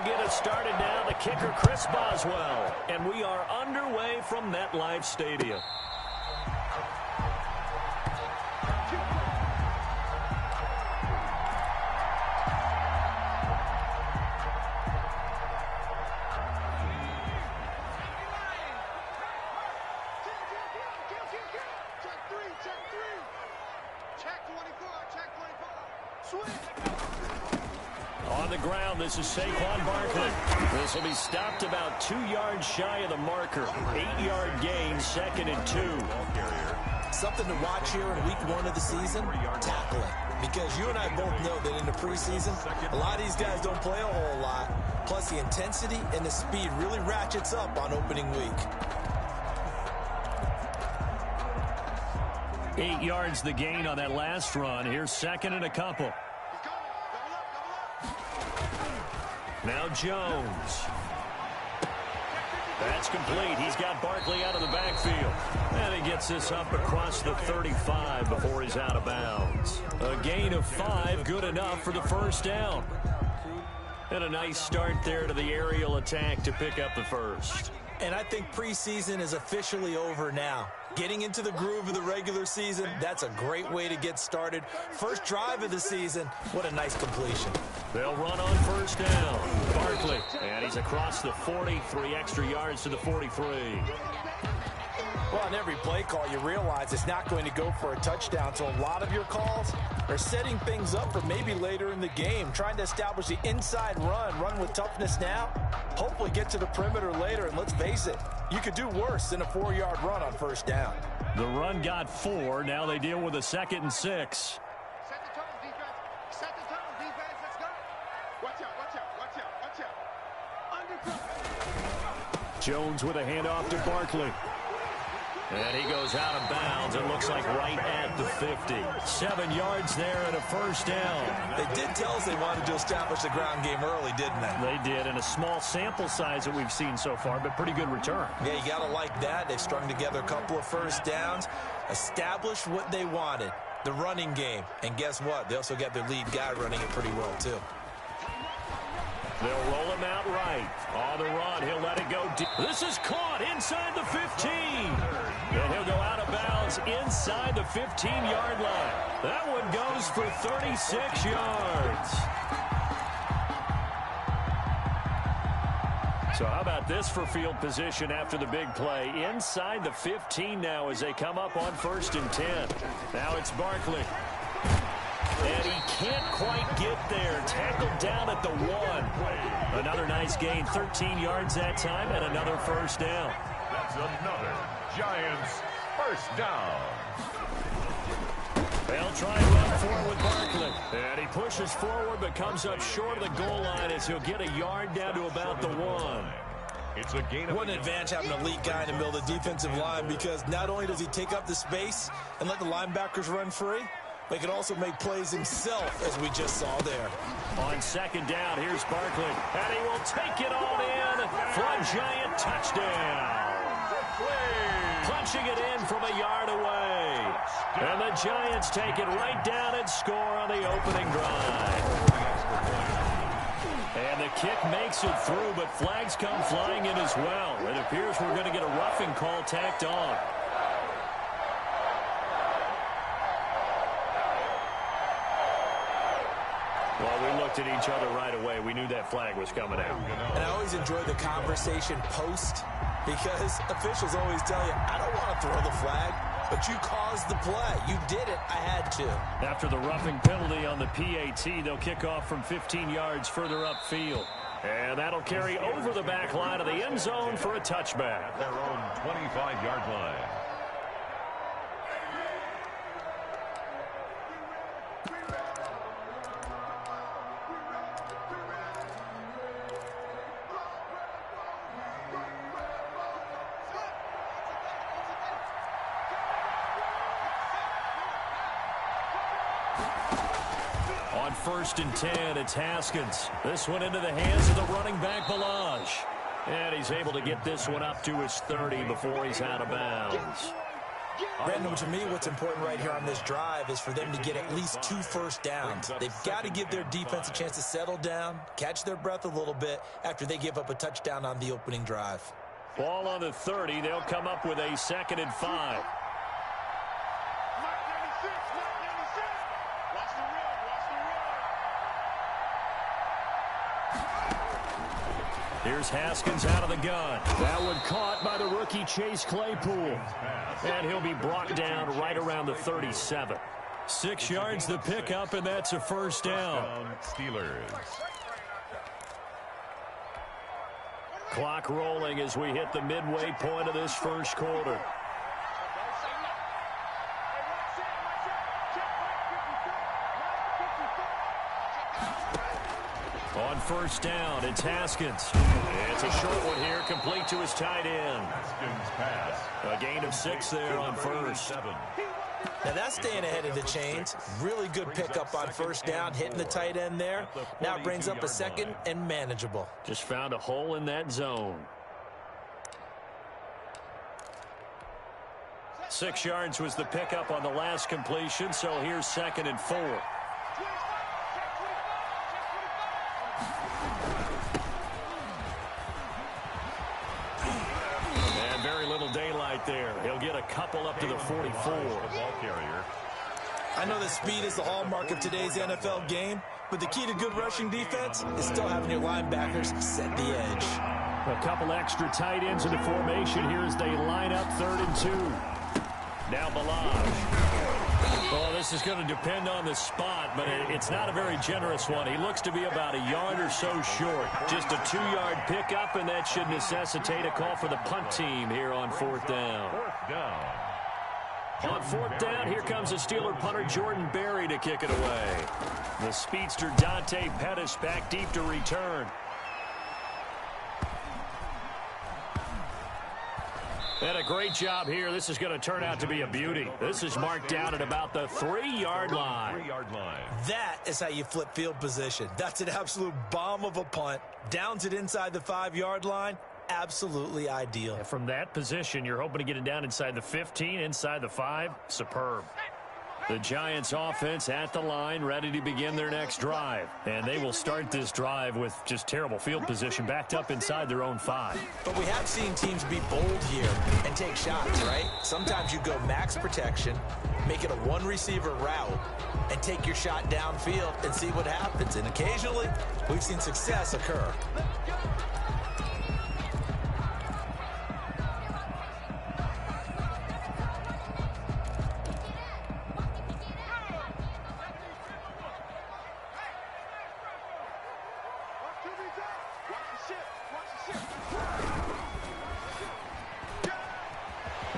get us started now, the kicker, Chris Boswell. And we are underway from MetLife Stadium. On the ground, this is Saquon Barkley. This will be stopped about 2 yards shy of the marker. 8-yard gain, 2nd and 2. Something to watch here in week 1 of the season, tackling. Because you and I both know that in the preseason, a lot of these guys don't play a whole lot. Plus, the intensity and the speed really ratchets up on opening week. 8 yards the gain on that last run. Here's 2nd and a couple. Now Jones. That's complete. He's got Barkley out of the backfield. And he gets this up across the 35 before he's out of bounds. A gain of 5, good enough for the first down. And a nice start there to the aerial attack to pick up the first. And I think preseason is officially over now. Getting into the groove of the regular season, that's a great way to get started. First drive of the season, what a nice completion. They'll run on first down. Barkley, and he's across the 40, 3 extra yards to the 43. Well, on every play call, you realize it's not going to go for a touchdown, so a lot of your calls are setting things up for maybe later in the game, trying to establish the inside run with toughness now, hopefully get to the perimeter later, and let's face it, you could do worse than a 4-yard run on first down. The run got 4. Now they deal with a 2nd and 6. Set the tone, defense. Set the tone, defense. Let's go. Watch out, watch out, watch out, watch out. Undercut. Jones with a handoff to Barkley. And he goes out of bounds. It looks like right at the 50. 7 yards there and a first down. They did tell us they wanted to establish the ground game early, didn't they? They did, and a small sample size that we've seen so far, but pretty good return. Yeah, you got to like that. They've strung together a couple of first downs, established what they wanted, the running game. And guess what? They also got their lead guy running it pretty well, too. They'll roll him out right. On the run, he'll let it go deep. This is caught inside the 15. And he'll go out of bounds inside the 15-yard line. That one goes for 36 yards. So how about this for field position after the big play? Inside the 15 now as they come up on 1st and 10. Now it's Barkley. And he can't quite get there. Tackled down at the 1. Another nice gain, 13 yards that time, and another first down. That's another Giants first down. They'll try and run forward with Barkley. And he pushes forward but comes up short of the goal line as he'll get a yard down to about the 1. It's a gain of... What an advantage having an elite guy in the middle of the defensive line, because not only does he take up the space and let the linebackers run free, but he can also make plays himself, as we just saw there. On 2nd down, here's Barkley. And he will take it all in for a Giant touchdown. Punching it in from a yard away. And the Giants take it right down and score on the opening drive. And the kick makes it through, but flags come flying in as well. It appears we're going to get a roughing call tacked on. Well, we looked at each other right away. We knew that flag was coming out. And I always enjoy the conversation post, because officials always tell you, I don't want to throw the flag, but you caused the play. You did it. I had to. After the roughing penalty on the PAT, they'll kick off from 15 yards further upfield. And that'll carry over the back line of the end zone for a touchback. Their own 25-yard line. On 1st and 10, it's Haskins. This one into the hands of the running back, Balaj. And he's able to get this one up to his 30 before he's out of bounds. Brandon, to me, what's important right here on this drive is for them to get at least 2 first downs. They've got to give their defense a chance to settle down, catch their breath a little bit after they give up a touchdown on the opening drive. Ball on the 30. They'll come up with a 2nd and 5. Here's Haskins out of the gun. That one caught by the rookie Chase Claypool. And he'll be brought down right around the 37. 6 yards the pickup, and that's a first down. Steelers. Clock rolling as we hit the midway point of this first quarter. On first down, it's Haskins. It's a short one here, complete to his tight end. Haskins pass. A gain of 6 there on first. Now that's staying ahead of the chains. Really good pickup on first down, hitting the tight end there. Now it brings up a 2nd and manageable. Just found a hole in that zone. 6 yards was the pickup on the last completion, so here's 2nd and 4. Daylight there. He'll get a couple up to the 44. Ball carrier. I know that speed is the hallmark of today's NFL game, but the key to good rushing defense is still having your linebackers set the edge. A couple extra tight ends in the formation here as they line up 3rd and 2. Now Balaj. Oh, this is going to depend on the spot, but it's not a very generous one. He looks to be about a yard or so short. Just a 2-yard pickup, and that should necessitate a call for the punt team here on 4th down. 4th down. On 4th down, here comes the Steeler punter Jordan Berry to kick it away. The speedster Dante Pettis back deep to return. And a great job here. This is going to turn out to be a beauty. This is marked down at about the 3-yard line. 3-yard line. That is how you flip field position. That's an absolute bomb of a punt. Downs it inside the 5-yard line. Absolutely ideal. And from that position, you're hoping to get it down inside the 15, inside the 5. Superb. The Giants offense at the line, ready to begin their next drive. And they will start this drive with just terrible field position, backed up inside their own 5. But we have seen teams be bold here and take shots, right? Sometimes you go max protection, make it a 1-receiver route, and take your shot downfield and see what happens. And occasionally, we've seen success occur.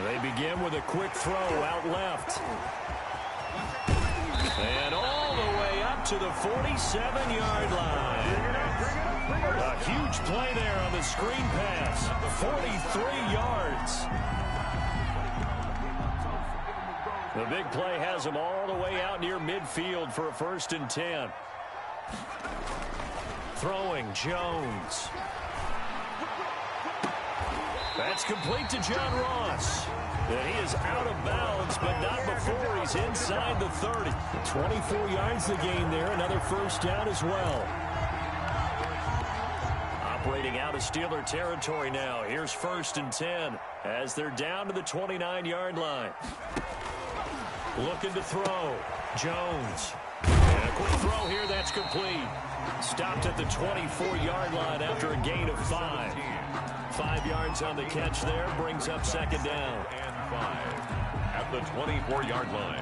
They begin with a quick throw out left. And all the way up to the 47-yard line. A huge play there on the screen pass. 43 yards. The big play has them all the way out near midfield for a 1st and 10. Throwing Jones. That's complete to John Ross. And he is out of bounds, but not before he's inside the 30. 24 yards the gain there. Another first down as well. Operating out of Steeler territory now. Here's 1st and 10 as they're down to the 29-yard line. Looking to throw. Jones. And a quick throw here. That's complete. Stopped at the 24-yard line after a gain of 5. 5 yards on the catch there, brings up 2nd down. And 5 at the 24-yard line.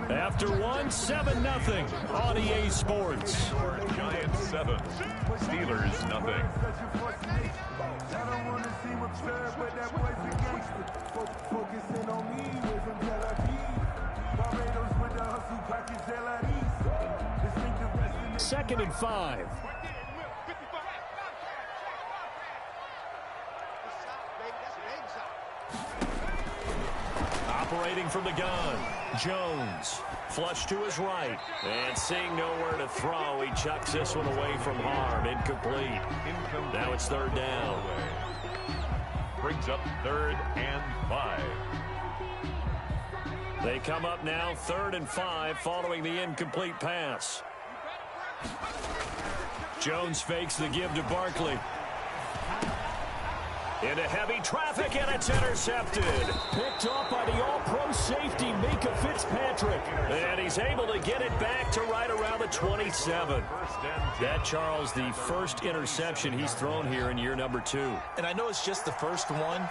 After 7-0 on EA Sports. Giants 7, Steelers nothing. Second and 5. operating from the gun. Jones, flush to his right. And seeing nowhere to throw, he chucks this one away from harm. Incomplete. Now it's third down. Brings up 3rd and 5. They come up now 3rd and 5 following the incomplete pass. Jones fakes the give to Barkley. Into heavy traffic, and it's intercepted. Picked off by the all-pro safety, Mika Fitzpatrick. And he's able to get it back to right around the 27. That, Charles, the first interception he's thrown here in year number 2. And I know it's just the first one,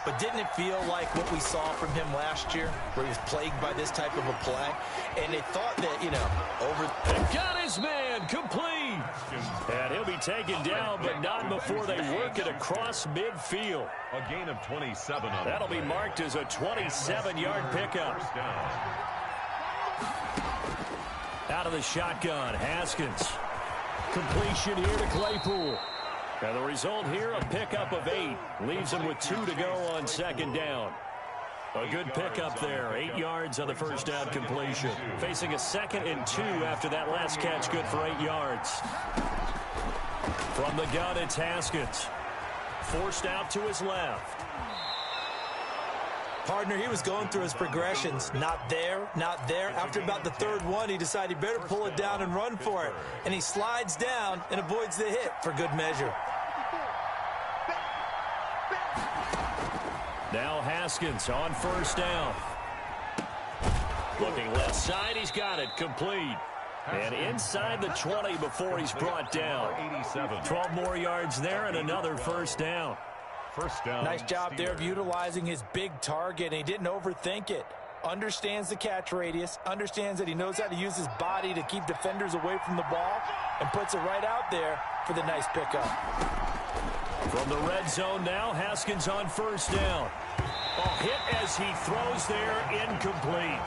but didn't it feel like what we saw from him last year, where he was plagued by this type of a play? And they thought that, They got his man, complete. And he'll be taken down, but not before they work it across midfield. A gain of 27 on That'll be marked as a 27-yard pickup. Out of the shotgun, Haskins. Completion here to Claypool. And the result here, a pickup of 8. Leaves him with 2 to go on second down. A good pickup there. 8 yards on the first down completion. Facing a 2nd and 2 after that last catch, good for 8 yards. From the gun, it's Haskins. Forced out to his left. partner, he was going through his progressions. Not there, not there. After about the third one, he decided he better pull it down and run for it. And he slides down and avoids the hit for good measure. Now Haskins on first down. Looking left side, he's got it, complete. And inside the 20 before he's brought down. 12 more yards there and another first down. First down. Nice job there of utilizing his big target, and he didn't overthink it. Understands the catch radius, understands that he knows how to use his body to keep defenders away from the ball, and puts it right out there for the nice pickup. From the red zone now, Haskins on first down. A hit as he throws there, incomplete.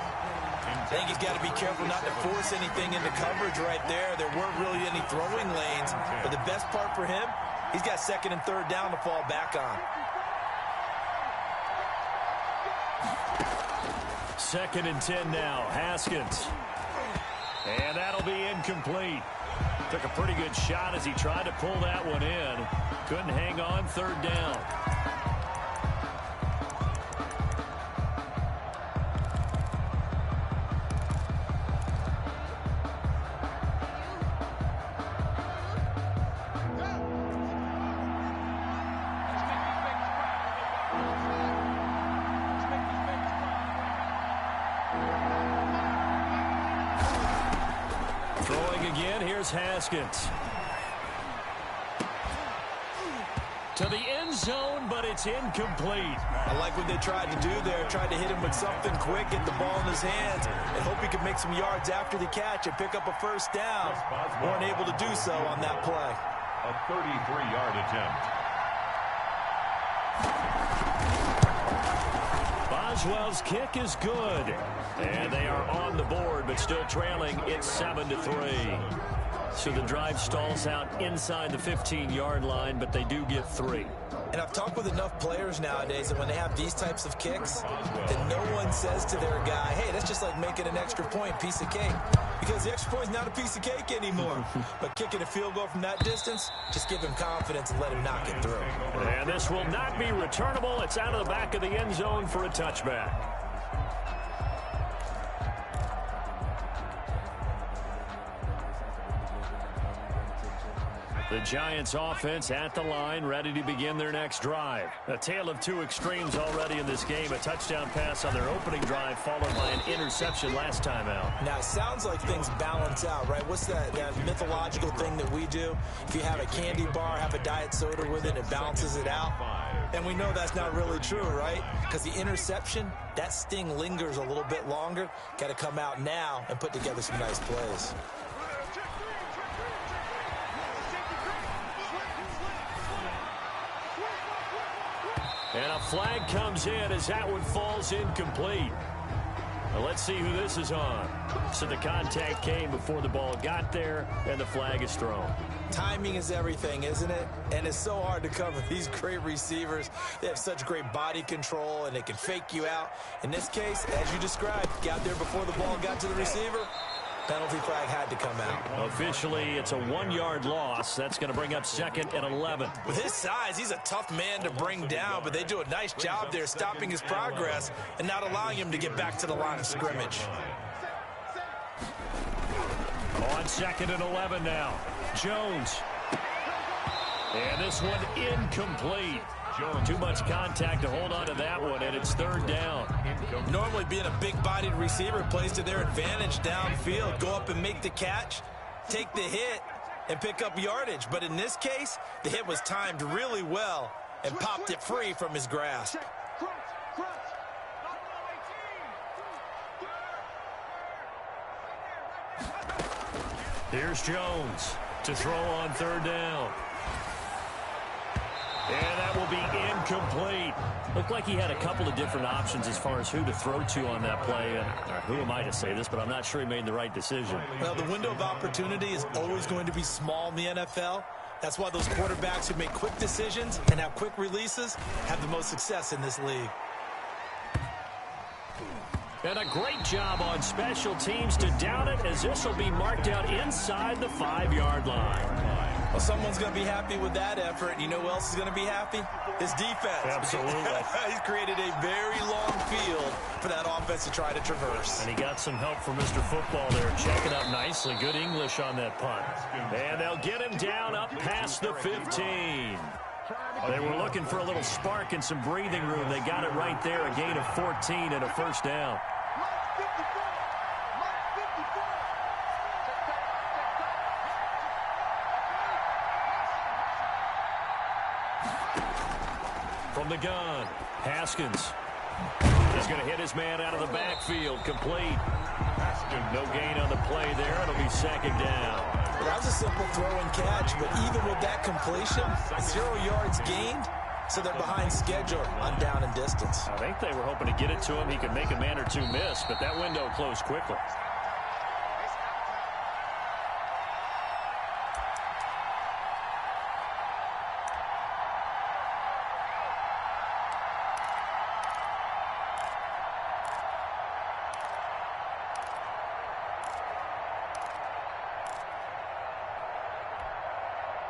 I think he's got to be careful not to force anything into coverage right there. There weren't really any throwing lanes, but the best part for him, he's got second and third down to fall back on. Second and 10 now, Haskins. And that'll be incomplete. Took a pretty good shot as he tried to pull that one in. Couldn't hang on, third down. Haskins to the end zone, but it's incomplete. I like what they tried to do there. Tried to hit him with something quick, get the ball in his hands, and hope he could make some yards after the catch and pick up a first down. Weren't able to do so on that play. A 33-yard attempt. Boswell's kick is good, and they are on the board, but still trailing. It's 7-3. So the drive stalls out inside the 15-yard line, but they do get 3. And I've talked with enough players nowadays that when they have these types of kicks, that no one says to their guy, hey, that's just like making an extra point, piece of cake. Because the extra point's not a piece of cake anymore. But kicking a field goal from that distance, just give him confidence and let him knock it through. And this will not be returnable. It's out of the back of the end zone for a touchback. The Giants offense at the line, ready to begin their next drive. A tale of two extremes already in this game. A touchdown pass on their opening drive, followed by an interception last time out. Now, it sounds like things balance out, right? What's that mythological thing that we do? If you have a candy bar, have a diet soda with it, it balances it out. And we know that's not really true, right? Because the interception, that sting lingers a little bit longer. Got to come out now and put together some nice plays. And a flag comes in as that one falls incomplete. Well, let's see who this is on. So the contact came before the ball got there, and the flag is thrown. Timing is everything, isn't it? And it's so hard to cover these great receivers. They have such great body control, and they can fake you out. In this case, as you described, got there before the ball got to the receiver. Penalty flag had to come out. Officially, it's a 1-yard loss. That's going to bring up 2nd and 11. With his size, he's a tough man to bring down, but they do a nice job there stopping his progress and not allowing him to get back to the line of scrimmage. On 2nd and 11 now. Jones. And this one incomplete. Too much contact to hold on to that one, and it's 3rd down. Normally being a big-bodied receiver plays to their advantage downfield. Go up and make the catch, take the hit, and pick up yardage. But in this case, the hit was timed really well and popped it free from his grasp. Here's Jones to throw on 3rd down. And that will be incomplete. Looked like he had a couple of different options as far as who to throw to on that play. And who am I to say this, but I'm not sure he made the right decision. Well, the window of opportunity is always going to be small in the NFL. That's why those quarterbacks who make quick decisions and have quick releases have the most success in this league. And a great job on special teams to down it, as this will be marked out inside the 5-yard line. Well, someone's going to be happy with that effort. And you know who else is going to be happy? His defense. Absolutely. He's created a very long field for that offense to try to traverse. And he got some help from Mr. Football there, checking up nicely. Good English on that punt. And they'll get him down up past the 15. They were looking for a little spark and some breathing room. They got it right there, a gain of 14 and a 1st down. From the gun, Haskins. He's going to hit his man out of the backfield, complete. No gain on the play there. It'll be 2nd down. That was a simple throw and catch, but even with that completion, 0 yards gained, so they're behind schedule on down and distance. I think they were hoping to get it to him. He could make a man or two miss, but that window closed quickly.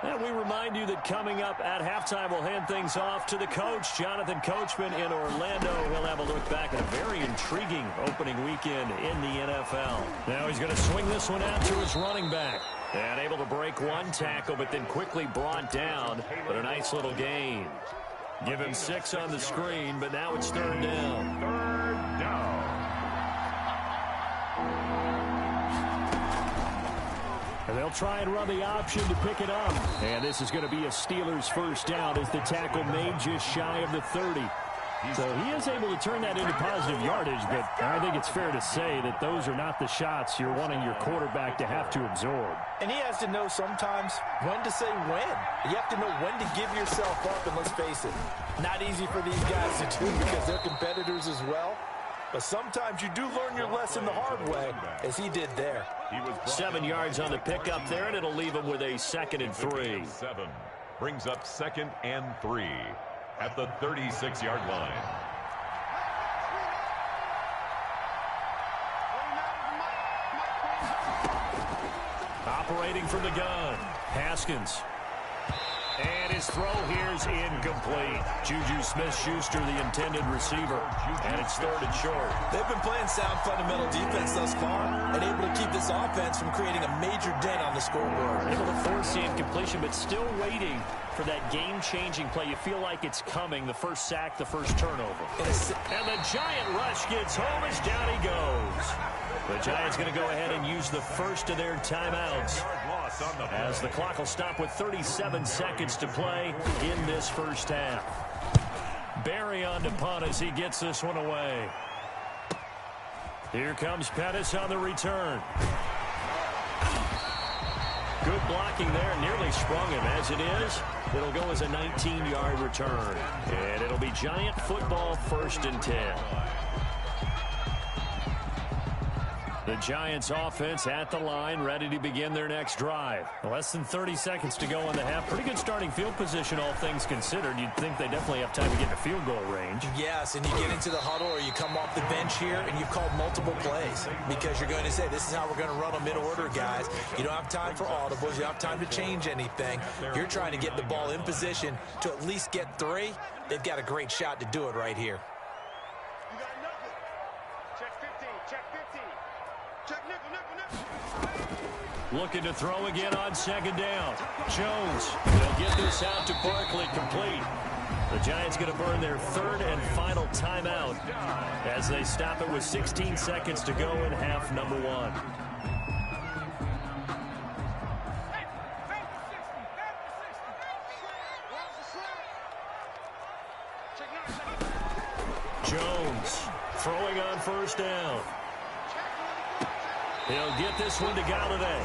And we remind you that coming up at halftime, we'll hand things off to the coach, Jonathan Coachman in Orlando. He'll have a look back at a very intriguing opening weekend in the NFL. Now he's going to swing this one out to his running back. And able to break one tackle, but then quickly brought down. But a nice little gain. Give him 6 on the screen, but now it's 3rd down. 3rd down. And they'll try and run the option to pick it up. And this is going to be a Steelers 1st down as the tackle made just shy of the 30. So he is able to turn that into positive yardage, but I think it's fair to say that those are not the shots you're wanting your quarterback to have to absorb. And he has to know sometimes when to say when. You have to know when to give yourself up, and let's face it, not easy for these guys to do because they're competitors as well. But sometimes you do learn your lesson the hard way, as he did there. 7 yards on the pickup there, and it'll leave him with a 2nd and 3. 7 brings up 2nd and 3 at the 36-yard line. Operating from the gun, Haskins. And his throw here is incomplete. Juju Smith-Schuster, the intended receiver. And it's 3rd and short. They've been playing sound fundamental defense thus far and able to keep this offense from creating a major dent on the scoreboard. Able to force the incompletion, but still waiting for that game-changing play. You feel like it's coming. The first sack, the first turnover. And the Giant rush gets home as down he goes. The Giants going to go ahead and use the first of their timeouts, as the clock will stop with 37 seconds to play in this first half. Barry on to punt as he gets this one away. Here comes Pettis on the return. Good blocking there, nearly sprung him. As it is, it'll go as a 19-yard return. And it'll be Giant football, 1st and 10. The Giants offense at the line, ready to begin their next drive. Less than 30 seconds to go in the half. Pretty good starting field position, all things considered. You'd think they definitely have time to get to field goal range. Yes, and you get into the huddle or you come off the bench here and you've called multiple plays because you're going to say, this is how we're going to run them in order, guys. You don't have time for audibles. You don't have time to change anything. You're trying to get the ball in position to at least get 3. They've got a great shot to do it right here. You got nothing. Check 15. Check 15. Check nickel. Looking to throw again on second down. Jones will get this out to Barkley, complete. The Giants going to burn their 3rd and final timeout as they stop it with 16 seconds to go in half number 1. Jones throwing on first down. He'll get this one to Galladay.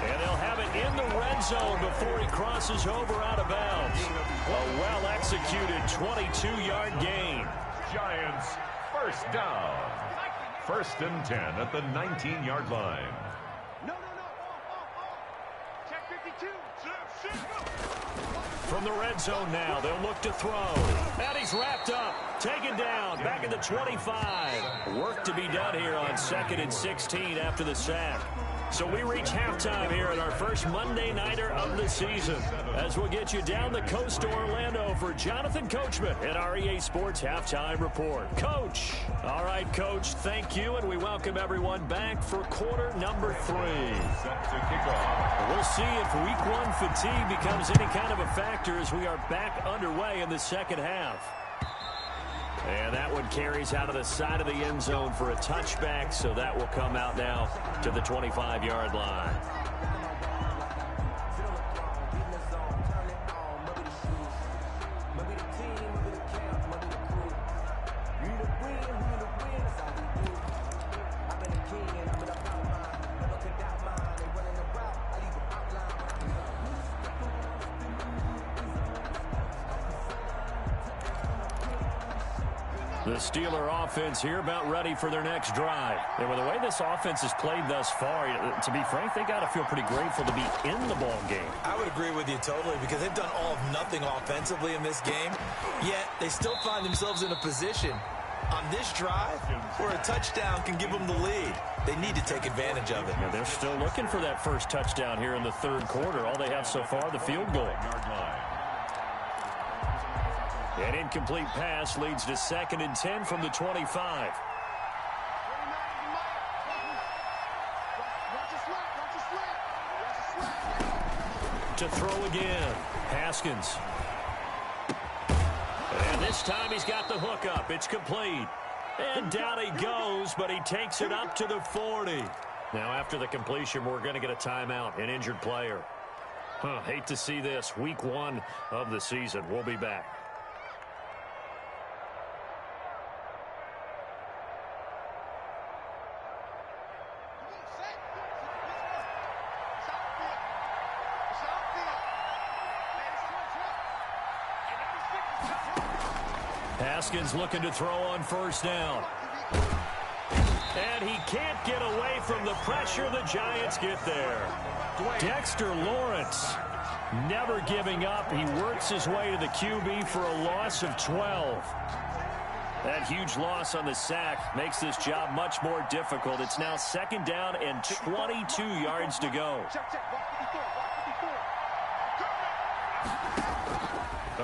And they'll have it in the red zone before he crosses over out of bounds. A well-executed 22-yard gain. Giants first down. 1st and 10 at the 19-yard line. No. Check 52. From the red zone now, they'll look to throw. And he's wrapped up. Taken down. Back at the 25. Work to be done here on 2nd and 16 after the sack. So we reach halftime here at our first Monday Nighter of the season as we'll get you down the coast to Orlando for Jonathan Coachman at our EA Sports Halftime Report. Coach. All right, Coach, thank you, and we welcome everyone back for quarter number 3. Set to kick off. We'll see if week 1 fatigue becomes any kind of a factor as we are back underway in the second half. And that one carries out of the side of the end zone for a touchback, so that will come out now to the 25-yard line. The Steeler offense here about ready for their next drive. And with the way this offense has played thus far, to be frank, they got to feel pretty grateful to be in the ball game. I would agree with you totally because they've done all of nothing offensively in this game, yet they still find themselves in a position on this drive where a touchdown can give them the lead. They need to take advantage of it. Yeah, they're still looking for that first touchdown here in the 3rd quarter. All they have so far, the field goal. An incomplete pass leads to 2nd and 10 from the 25. To throw again, Haskins. And this time he's got the hook up. It's complete. And down he goes, but he takes it up to the 40. Now after the completion, we're going to get a timeout, an injured player. Hate to see this. Week 1 of the season. We'll be back. Haskins looking to throw on first down. And he can't get away from the pressure. The Giants get there. Dexter Lawrence never giving up. He works his way to the QB for a loss of 12. That huge loss on the sack makes this job much more difficult. It's now 2nd down and 22 yards to go.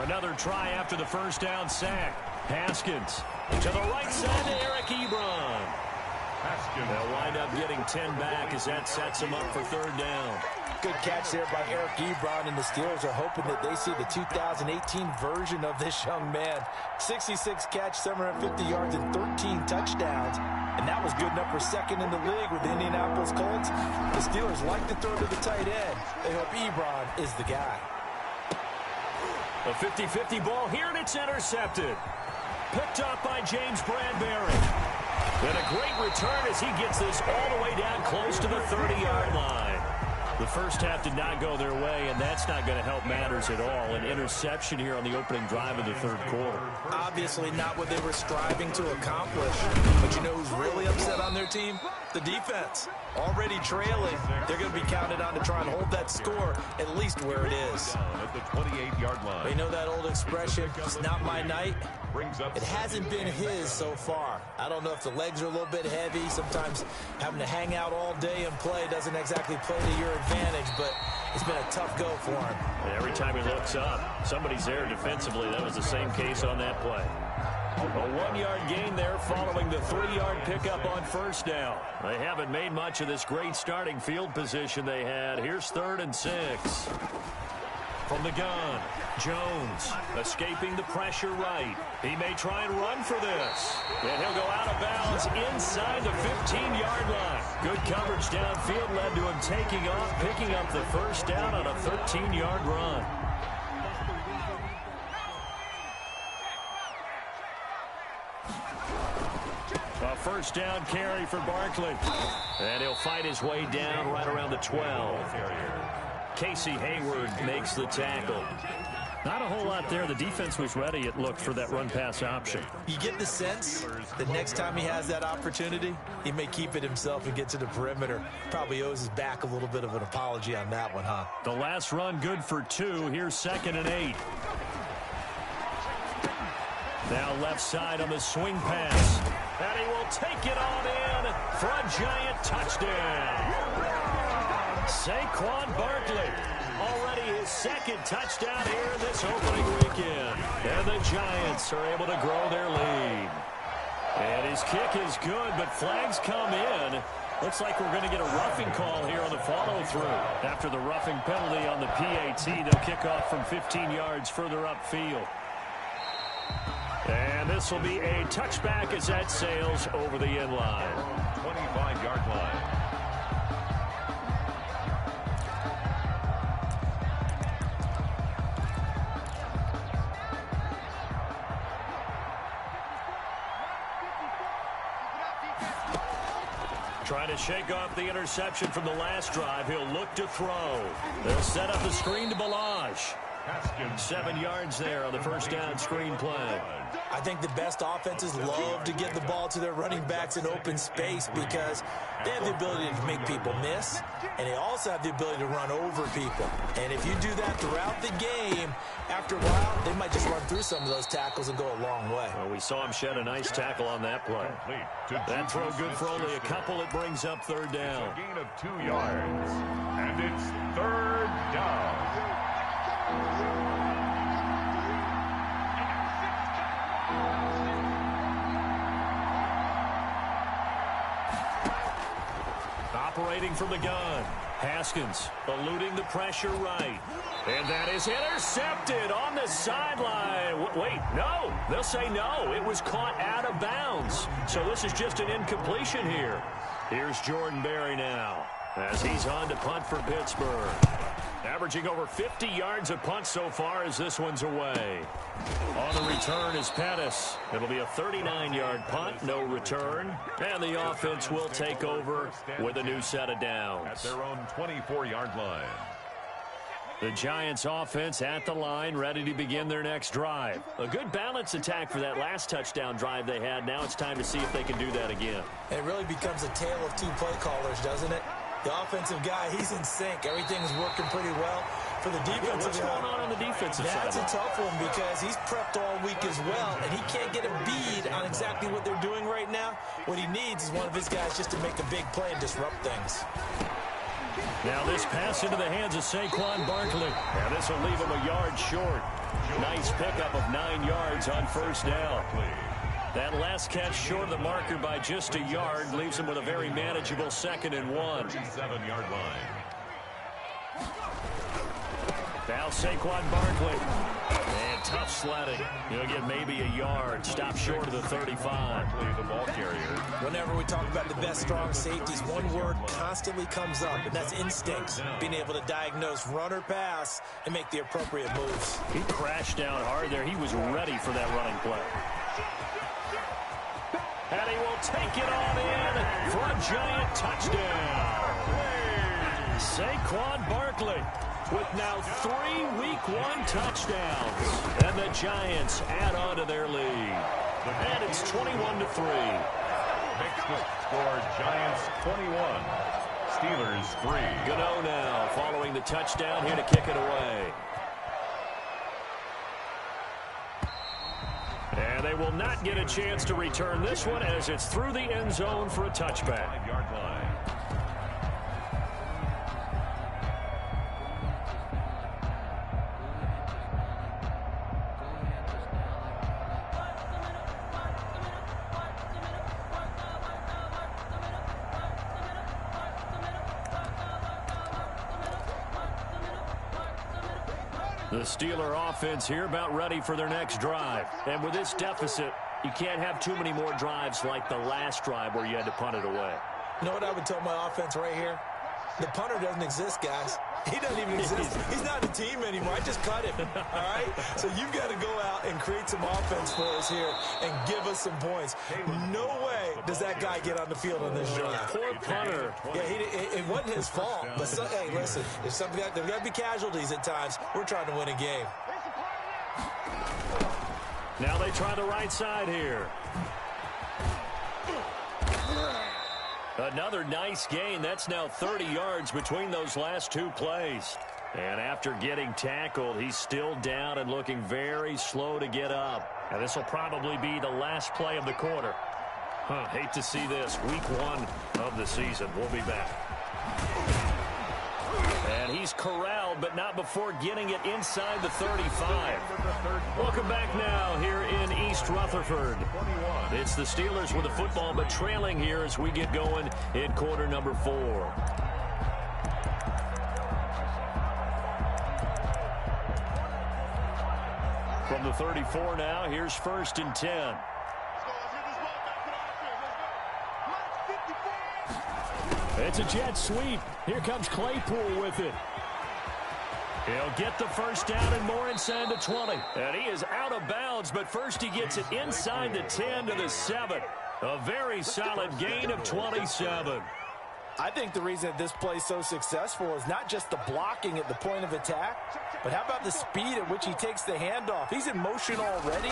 Another try after the first down sack. Haskins to the right side to Eric Ebron. They'll wind up getting 10 back as that sets him up for 3rd down. Good catch there by Eric Ebron, and the Steelers are hoping that they see the 2018 version of this young man. 66 catch, 750 yards, and 13 touchdowns. And that was good enough for 2nd in the league with the Indianapolis Colts. The Steelers like to throw to the tight end. They hope Ebron is the guy. A 50-50 ball here, and it's intercepted. Picked up by James Bradbury. And a great return as he gets this all the way down close to the 30-yard line. The first half did not go their way, and that's not going to help matters at all. An interception here on the opening drive of the third quarter. Obviously not what they were striving to accomplish. But you know who's really upset on their team? The defense. Already trailing. They're going to be counted on to try and hold that score at least where it is. At the 28-yard line. You know that old expression, it's not my night? It hasn't been his so far. I don't know if the legs are a little bit heavy. Sometimes having to hang out all day and play doesn't exactly play to your advantage, but it's been a tough go for him. And every time he looks up, somebody's there defensively. That was the same case on that play. A 1-yard gain there following the 3-yard pickup on first down. They haven't made much of this great starting field position they had. Here's 3rd and 6. From the gun, Jones escaping the pressure right. He may try and run for this. And he'll go out of bounds inside the 15-yard line. Good coverage downfield led to him taking off, picking up the first down on a 13-yard run. A first down carry for Barkley. And he'll fight his way down right around the 12. Casey Hayward makes the tackle. Not a whole lot there. The defense was ready, it looked, for that run-pass option. You get the sense that next time he has that opportunity, he may keep it himself and get to the perimeter. Probably owes his back a little bit of an apology on that one, huh? The last run good for 2. Here's 2nd and 8. Now left side on the swing pass. And he will take it on in for a giant touchdown. Saquon Barkley, already his 2nd touchdown here this opening weekend. And the Giants are able to grow their lead. And his kick is good, but flags come in. Looks like we're going to get a roughing call here on the follow-through. After the roughing penalty on the PAT, they'll kick off from 15 yards further upfield. And this will be a touchback as that sails over the end line. 25-yard line. Trying to shake off the interception from the last drive. He'll look to throw. They'll set up the screen to Balazs. 7 yards there on the first down screen play. I think the best offenses love to get the ball to their running backs in open space because they have the ability to make people miss, and they also have the ability to run over people. And if you do that throughout the game, after a while, they might just run through some of those tackles and go a long way. Well, we saw him shed a nice tackle on that play. That throw good for only a couple. It brings up 3rd down. A gain of 2 yards, and it's 3rd down. Operating from the gun. Haskins eluding the pressure right. And that is intercepted on the sideline. Wait, no. They'll say no. It was caught out of bounds. So this is just an incompletion here. Here's Jordan Berry now as he's on to punt for Pittsburgh. Averaging over 50 yards a punt so far as this one's away. On the return is Pettis. It'll be a 39-yard punt, no return. And the offense will take over with a new set of downs. At their own 24-yard line. The Giants offense at the line, ready to begin their next drive. A good balance attack for that last touchdown drive they had. Now it's time to see if they can do that again. It really becomes a tale of 2 play callers, doesn't it? The offensive guy, he's in sync. Everything's working pretty well. For the defensive What's going on the defensive side? That's a tough one because he's prepped all week as well, and he can't get a bead on exactly what they're doing right now. What he needs is one of his guys just to make a big play and disrupt things. Now this pass into the hands of Saquon Barkley. And this will leave him a yard short. Nice pickup of 9 yards on first down. That last catch short of the marker by just a yard leaves him with a very manageable 2nd and 1. 7-yard line. Now Saquon Barkley. And tough sledding. He'll get maybe a yard. Stop short of the 35. Barkley, the ball carrier. Whenever we talk about the best strong safeties, one word constantly comes up, and that's instincts. Being able to diagnose run or pass and make the appropriate moves. He crashed down hard there. He was ready for that running play. And he will take it on in for a giant touchdown. Saquon Saquon Barkley with now 3 Week 1 touchdowns. And the Giants add on to their lead. And it's 21-3. Next to score, Giants 21, Steelers 3. Gano now following the touchdown here to kick it away. And they will not get a chance to return this one as it's through the end zone for a touchback. 5-yard line. The Steeler offense here about ready for their next drive. And with this deficit, you can't have too many more drives like the last drive where you had to punt it away. You know what I would tell my offense right here? The punter doesn't exist, guys. He doesn't even exist. He's not a team anymore. I just cut him, all right? So you've got to go out and create some offense for us here and give us some points. No way does that guy get on the field on this drive. Poor punter. Yeah, it wasn't his fault. But, hey, listen, there's got to be casualties at times. We're trying to win a game. Now they try the right side here. Another nice gain. That's now 30 yards between those last 2 plays. And after getting tackled, he's still down and looking very slow to get up. And this will probably be the last play of the quarter. Hate to see this. Week 1 of the season. We'll be back. And he's corralled, but not before getting it inside the 35. Welcome back now here in East Rutherford. It's the Steelers with the football, but trailing here as we get going in quarter number 4. From the 34 now, here's 1st and 10. It's a jet sweep. Here comes Claypool with it. He'll get the first down and more inside the 20. And he is out of bounds, but first he gets it inside the 10 to the 7. A very solid gain of 27. I think the reason that this play is so successful is not just the blocking at the point of attack, but how about the speed at which he takes the handoff? He's in motion already,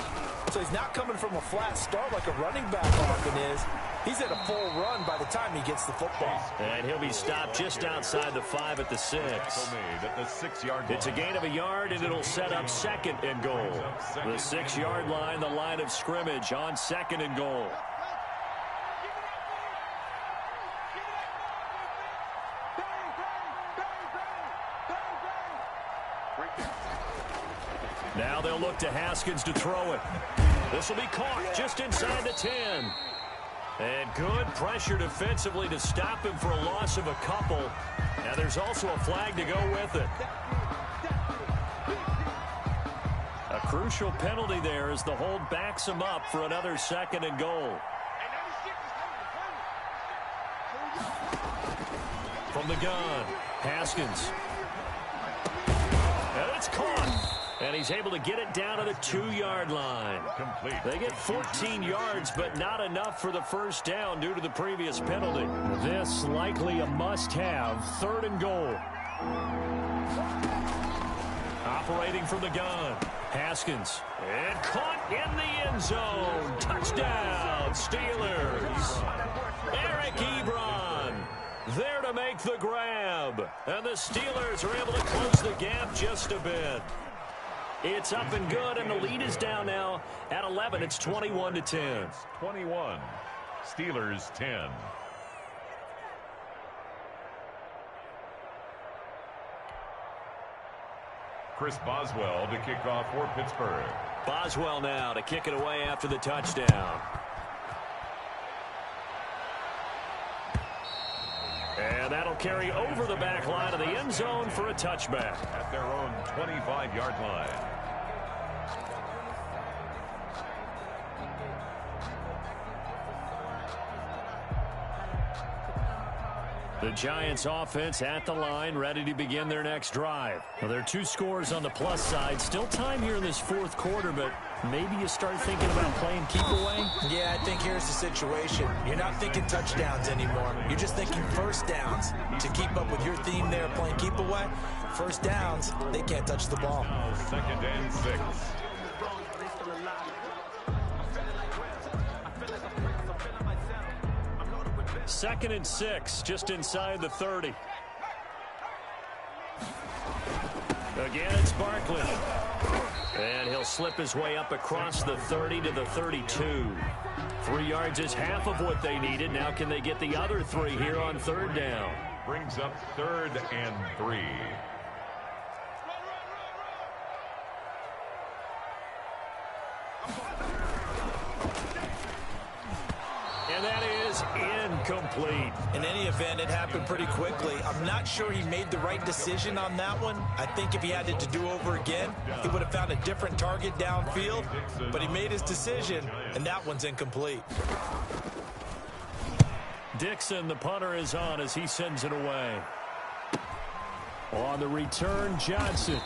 so he's not coming from a flat start like a running back often is. He's at a full run by the time he gets the football. And he'll be stopped just outside the 5 at the 6. It's a gain of a yard, and it'll set up 2nd and goal. The 6-yard line, the line of scrimmage on 2nd and goal. Now they'll look to Haskins to throw it. This will be caught just inside the 10. And good pressure defensively to stop him for a loss of a couple. And there's also a flag to go with it. A crucial penalty there as the hold backs him up for another 2nd and goal. From the gun, Haskins. And it's caught. And he's able to get it down to the 2-yard line. Complete. They get 14 yards, but not enough for the first down due to the previous penalty. This likely a must-have. 3rd and goal. Operating from the gun. Haskins. And caught in the end zone. Touchdown, Steelers. Eric Ebron there to make the grab. And the Steelers are able to close the gap just a bit. It's up and good, and the lead is down now at 11. It's 21-10. 21. Steelers 10. Chris Boswell to kick off for Pittsburgh. Boswell now to kick it away after the touchdown. And that'll carry over the back line of the end zone for a touchback. At their own 25-yard line. The The Giants offense at the line, ready to begin their next drive. Well, there are 2 scores on the plus side. Still time here in this 4th quarter, but maybe you start thinking about playing keep away? Yeah, I think here's the situation. You're not thinking touchdowns anymore. You're just thinking first downs. To keep up with your theme there, playing keep away, first downs, they can't touch the ball. 2nd and 6. Second and 6, just inside the 30. Again, it's Barkley. And he'll slip his way up across the 30 to the 32. 3 yards is half of what they needed. Now can they get the other 3 here on 3rd down? Brings up 3rd and 3. And that is incomplete. In any event, it happened pretty quickly. I'm not sure he made the right decision on that one. I think if he had it to do over again, he would have found a different target downfield. But he made his decision, and that one's incomplete. Dixon, the punter, is on as he sends it away. On the return, Johnson.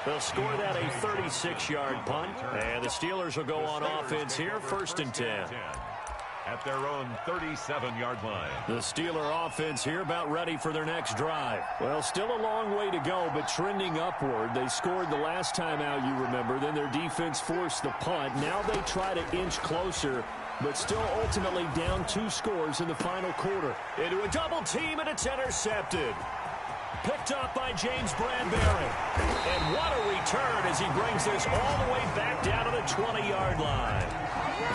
They'll score that a 36-yard punt. And the Steelers will go on offense here, 1st and 10. At their own 37-yard line. The Steeler offense here about ready for their next drive. Well, still a long way to go, but trending upward. They scored the last time out, you remember. Then their defense forced the punt. Now they try to inch closer, but still ultimately down 2 scores in the final quarter. Into a double team, and it's intercepted. Picked up by James Bradbury. And what a return as he brings this all the way back down to the 20-yard line.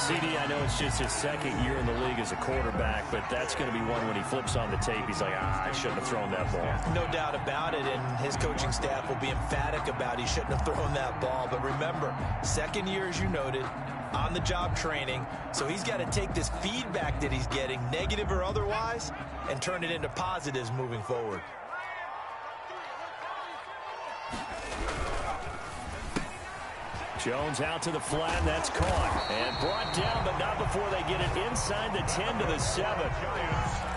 CD, I know it's just his 2nd year in the league as a quarterback, but that's going to be one when he flips on the tape. He's like, I shouldn't have thrown that ball. No doubt about it, and his coaching staff will be emphatic about he shouldn't have thrown that ball. But remember, 2nd year, as you noted, on-the-job training, so he's got to take this feedback that he's getting, negative or otherwise, and turn it into positives moving forward. Jones out to the flat, that's caught. And brought down, but not before they get it inside the 10 to the 7.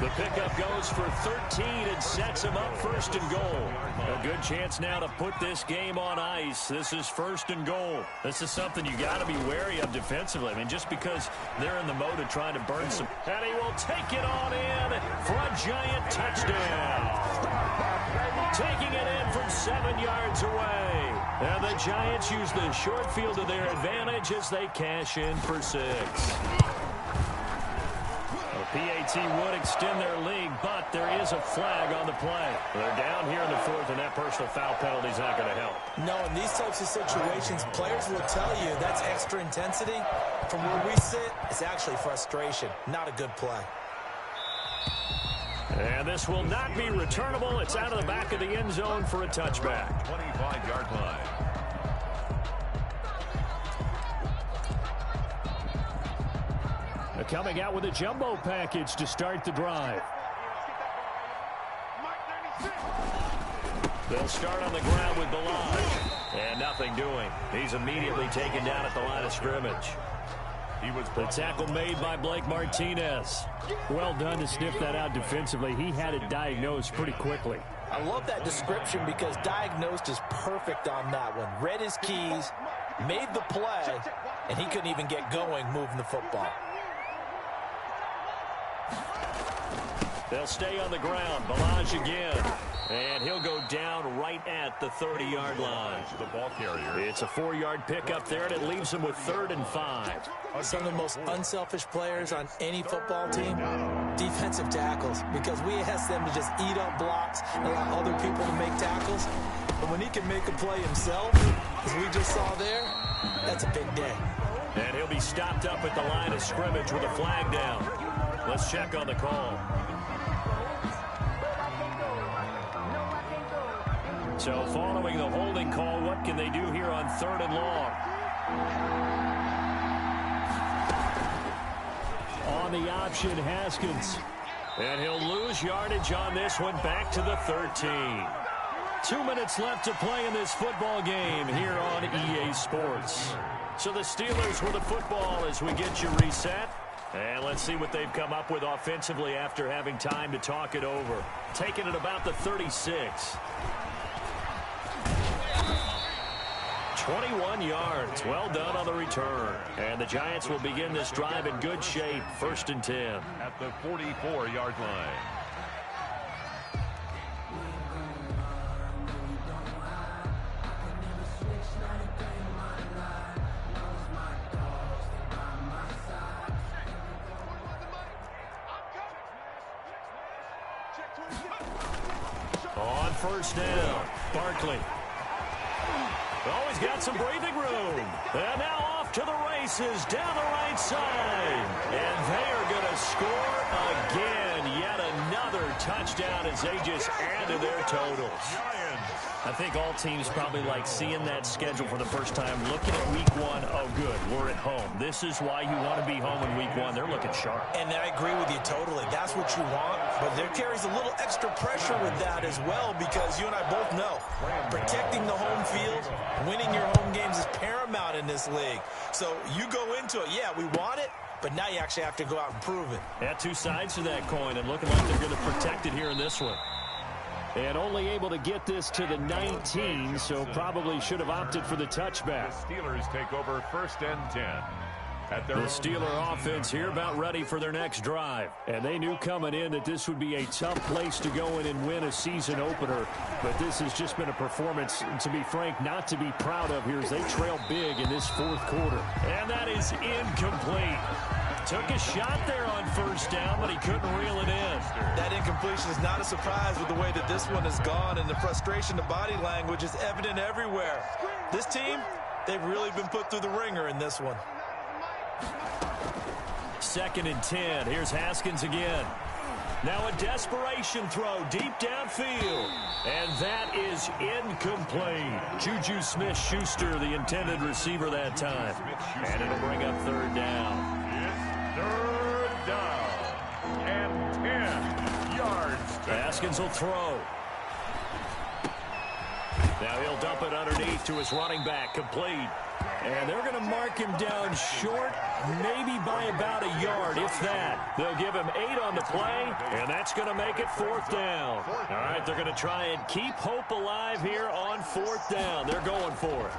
The pickup goes for 13 and sets him up 1st and goal. A good chance now to put this game on ice. This is 1st and goal. This is something you got to be wary of defensively. I mean, just because they're in the mode of trying to burn some. And he will take it on in for a Giant touchdown. Taking it in from 7 yards away. And the Giants use the short field to their advantage as they cash in for 6. The PAT would extend their lead, but there is a flag on the play. They're down here in the 4th, and that personal foul penalty is not going to help. No, in these types of situations, players will tell you that's extra intensity. From where we sit, it's actually frustration, not a good play. And this will not be returnable. It's out of the back of the end zone for a touchback. 25-yard line. They're coming out with a jumbo package to start the drive. They'll start on the ground with Balaj. And nothing doing. He's immediately taken down at the line of scrimmage. The tackle made by Blake Martinez. Well done to sniff that out defensively. He had it diagnosed pretty quickly. I love that description because diagnosed is perfect on that one. Read his keys, made the play, and he couldn't even get going moving the football. They'll stay on the ground. Balaj again. And he'll go down right at the 30-yard line. The ball carrier. It's a 4-yard pickup there, and it leaves him with 3rd and 5. Some of the most unselfish players on any football team, defensive tackles, because we ask them to just eat up blocks and allow other people to make tackles. But when he can make a play himself, as we just saw there, that's a big day. And he'll be stopped up at the line of scrimmage with a flag down. Let's check on the call. So following the holding call, what can they do here on 3rd and long? On the option, Haskins. And he'll lose yardage on this one, back to the 13. 2 minutes left to play in this football game here on EA Sports. So the Steelers with the football as we get you reset. And let's see what they've come up with offensively after having time to talk it over. Taking it about the 36. 21 yards. Well done on the return. And the Giants will begin this drive in good shape. 1st and 10. At the 44-yard line. On 1st down, Barkley. Always got some breathing room. And now off to the races down the right side. And they are going to score again. Yet another touchdown as they just added their totals. I think all teams probably like seeing that schedule for the first time, looking at week 1. Oh, good, we're at home. This is why you want to be home in week 1. They're looking sharp. And I agree with you totally. That's what you want. But there carries a little extra pressure with that as well, because you and I both know protecting the home field, winning your home games is paramount in this league. So you go into it, yeah, we want it, but now you actually have to go out and prove it. Yeah, two sides to that coin, and looking like they're going to protect it here in this one. And only able to get this to the 19, so probably should have opted for the touchback. The Steelers take over 1st and 10. The Steeler offense here about ready for their next drive. And they knew coming in that this would be a tough place to go in and win a season opener. But this has just been a performance, to be frank, not to be proud of here as they trail big in this 4th quarter. And that is incomplete. Took a shot there on 1st down, but he couldn't reel it in. That incompletion is not a surprise with the way that this one has gone, and the frustration, the body language is evident everywhere. This team, they've really been put through the ringer in this one. 2nd and 10. Here's Haskins again. Now a desperation throw deep downfield. And that is incomplete. Juju Smith-Schuster, the intended receiver that time. And it'll bring up 3rd down. It's 3rd down. And 10 yards. Haskins will throw. Now he'll dump it underneath to his running back. Complete. And they're going to mark him down short, maybe by about a yard, if that. They'll give him 8 on the play, and that's going to make it 4th down. All right, they're going to try and keep hope alive here on 4th down. They're going for it.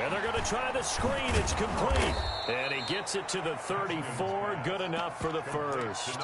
And they're going to try the screen. It's complete. And he gets it to the 34. Good enough for the first.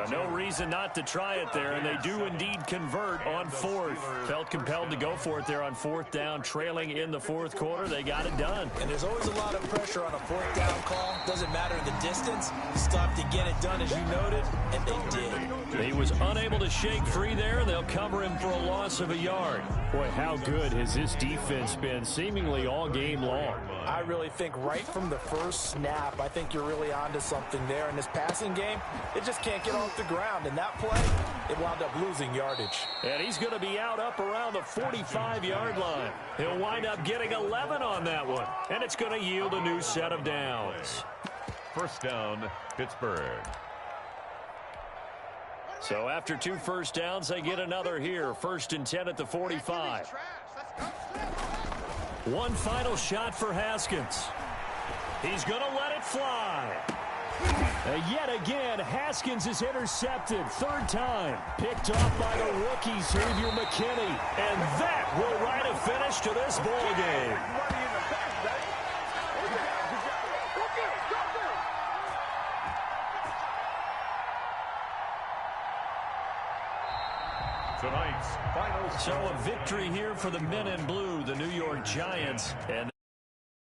No reason not to try it there, and they do indeed convert on 4th. Felt compelled to go for it there on 4th down. Trailing in the 4th quarter, they got it done. And there's always a lot of pressure on a 4th down call. Doesn't matter the distance. You stop to get it done, as you noted, and they did. He was unable to shake free there, and they'll cover him for a loss of a yard. Boy, how good has this defense been seemingly all game long? I really think right from the first snap, I think you're really onto something there. In this passing game, it just can't get off the ground. And that play, it wound up losing yardage. And he's going to be out up around the 45-yard line. He'll wind up getting 11 on that one. And it's going to yield a new set of downs. 1st down, Pittsburgh. So after 2 first downs, they get another here. 1st and 10 at the 45. One final shot for Haskins. He's going to let it fly. Yet again, Haskins is intercepted. 3rd time. Picked off by the rookie, Xavier McKinney. And that will write a finish to this ball game. Tonight's final. So a victory here for the men in blue, the New York Giants. And